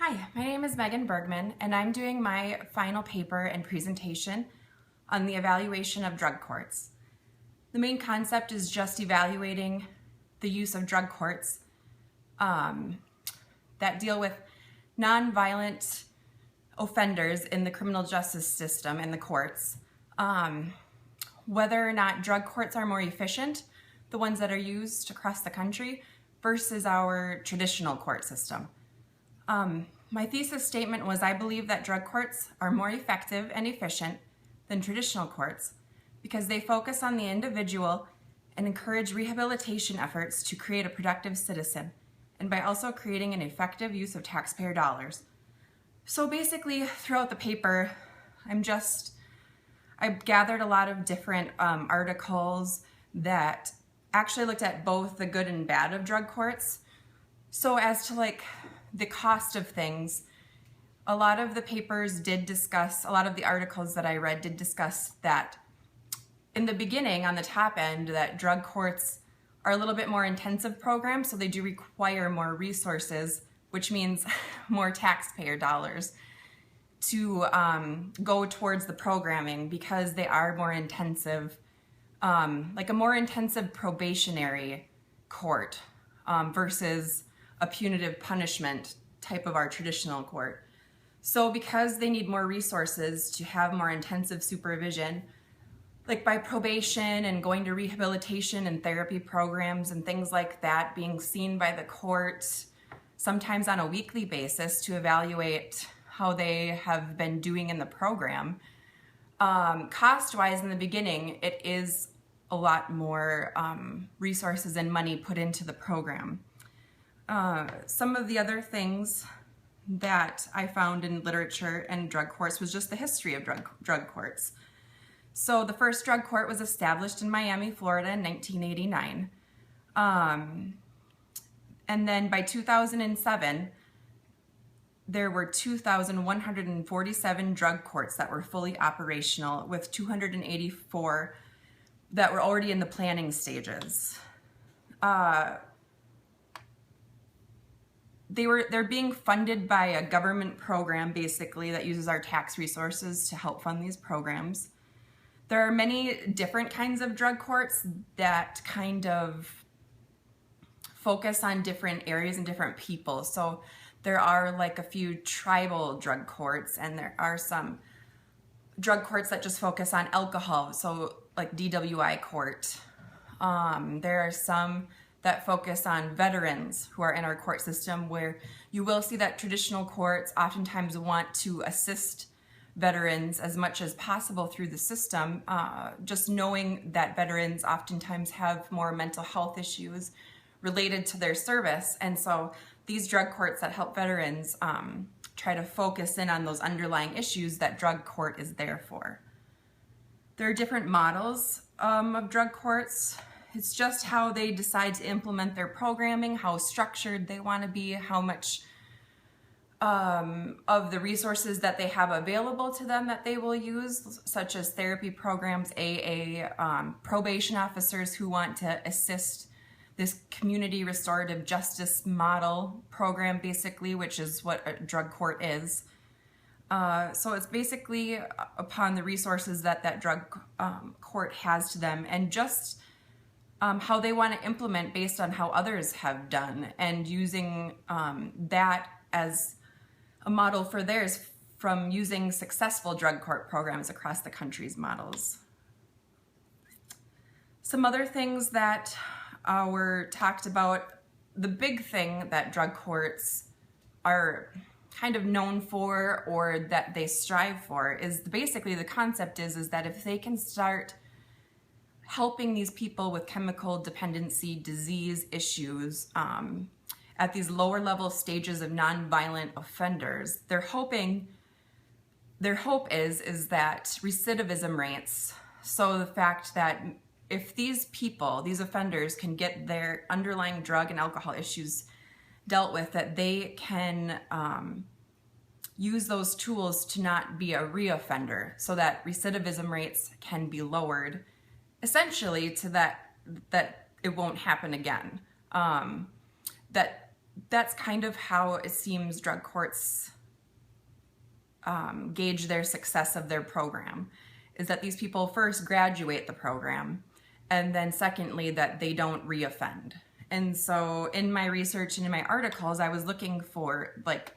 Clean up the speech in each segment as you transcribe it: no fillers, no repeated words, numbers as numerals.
Hi, my name is Megan Bergman, and I'm doing my final paper and presentation on the evaluation of drug courts. The main concept is just evaluating the use of drug courts that deal with non-violent offenders in the criminal justice system and the courts. Whether or not drug courts are more efficient, the ones that are used across the country, versus our traditional court system. My thesis statement was, I believe that drug courts are more effective and efficient than traditional courts because they focus on the individual and encourage rehabilitation efforts to create a productive citizen, and by also creating an effective use of taxpayer dollars. So basically, throughout the paper, I gathered a lot of different articles that actually looked at both the good and bad of drug courts. So as to the cost of things, a lot of the papers did discuss, a lot of the articles that I read did discuss that in the beginning, on the top end, that drug courts are a little bit more intensive programs, so they do require more resources, which means more taxpayer dollars to go towards the programming because they are more intensive, like a more intensive probationary court versus a punitive punishment type of our traditional court. So because they need more resources to have more intensive supervision, like by probation and going to rehabilitation and therapy programs and things like that, being seen by the court sometimes on a weekly basis to evaluate how they have been doing in the program, cost-wise in the beginning, it is a lot more resources and money put into the program. Some of the other things that I found in literature and drug courts was just the history of drug courts. So the first drug court was established in Miami, Florida in 1989. And then by 2007, there were 2,147 drug courts that were fully operational, with 284 that were already in the planning stages. They're being funded by a government program, basically, that uses our tax resources to help fund these programs. There are many different kinds of drug courts that kind of focus on different areas and different people. So there are like a few tribal drug courts, and there are some drug courts that just focus on alcohol, so like DWI court. There are some that focus on veterans who are in our court system, where you will see that traditional courts oftentimes want to assist veterans as much as possible through the system, just knowing that veterans oftentimes have more mental health issues related to their service. And so these drug courts that help veterans try to focus in on those underlying issues that drug court is there for. There are different models of drug courts. It's just how they decide to implement their programming, how structured they want to be, how much of the resources that they have available to them that they will use, such as therapy programs, AA, probation officers who want to assist this community restorative justice model program, basically, which is what a drug court is. So it's basically upon the resources that drug court has to them, and just how they want to implement based on how others have done, and using that as a model for theirs from using successful drug court programs across the country's models. Some other things that were talked about, the big thing that drug courts are kind of known for, or that they strive for, is basically the concept is that if they can start helping these people with chemical dependency disease issues at these lower level stages of nonviolent offenders, their hope is that recidivism rates, so the fact that if these people, these offenders, can get their underlying drug and alcohol issues dealt with, that they can use those tools to not be a reoffender, so that recidivism rates can be lowered, essentially to that it won't happen again. That that's kind of how it seems drug courts gauge their success of their program, is that these people first graduate the program, and then secondly, that they don't reoffend. And so in my research and in my articles, I was looking for like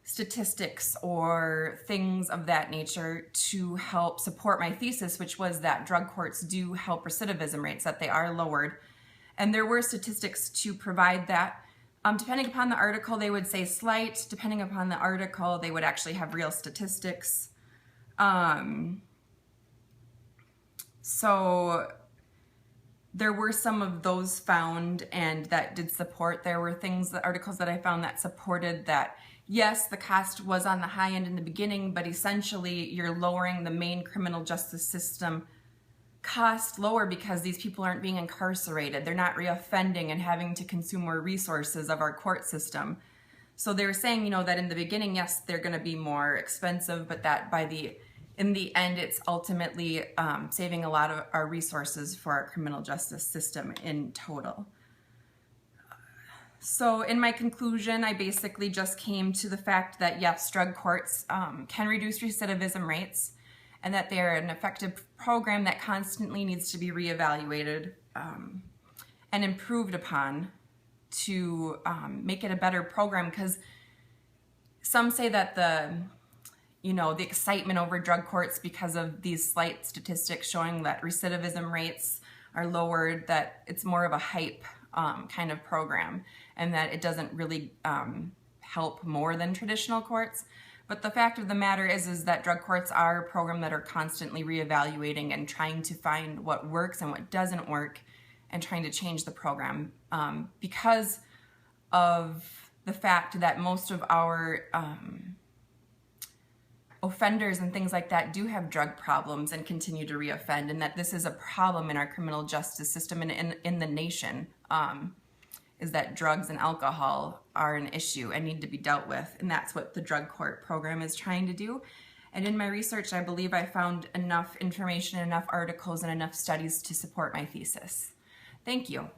statistics or things of that nature to help support my thesis, which was that drug courts do help recidivism rates, that they are lowered. And there were statistics to provide that. Depending upon the article, they would say slight. Depending upon the article, they would actually have real statistics. So there were some of those found and that did support. There were articles that I found that supported that, yes, the cost was on the high end in the beginning, but essentially you're lowering the main criminal justice system cost lower because these people aren't being incarcerated. They're not reoffending and having to consume more resources of our court system. So they were saying, you know, that in the beginning, yes, they're going to be more expensive, but that in the end, it's ultimately saving a lot of our resources for our criminal justice system in total. So in my conclusion, I basically just came to the fact that yes, drug courts can reduce recidivism rates, and that they're an effective program that constantly needs to be reevaluated and improved upon to make it a better program. Because some say that the excitement over drug courts because of these slight statistics showing that recidivism rates are lowered, that it's more of a hype kind of program, and that it doesn't really help more than traditional courts. But the fact of the matter is that drug courts are a program that are constantly reevaluating and trying to find what works and what doesn't work and trying to change the program because of the fact that most of our offenders and things like that do have drug problems and continue to reoffend, and that this is a problem in our criminal justice system and in the nation. Is that drugs and alcohol are an issue and need to be dealt with, and that's what the drug court program is trying to do. And in my research, I believe I found enough information, enough articles, and enough studies to support my thesis. Thank you.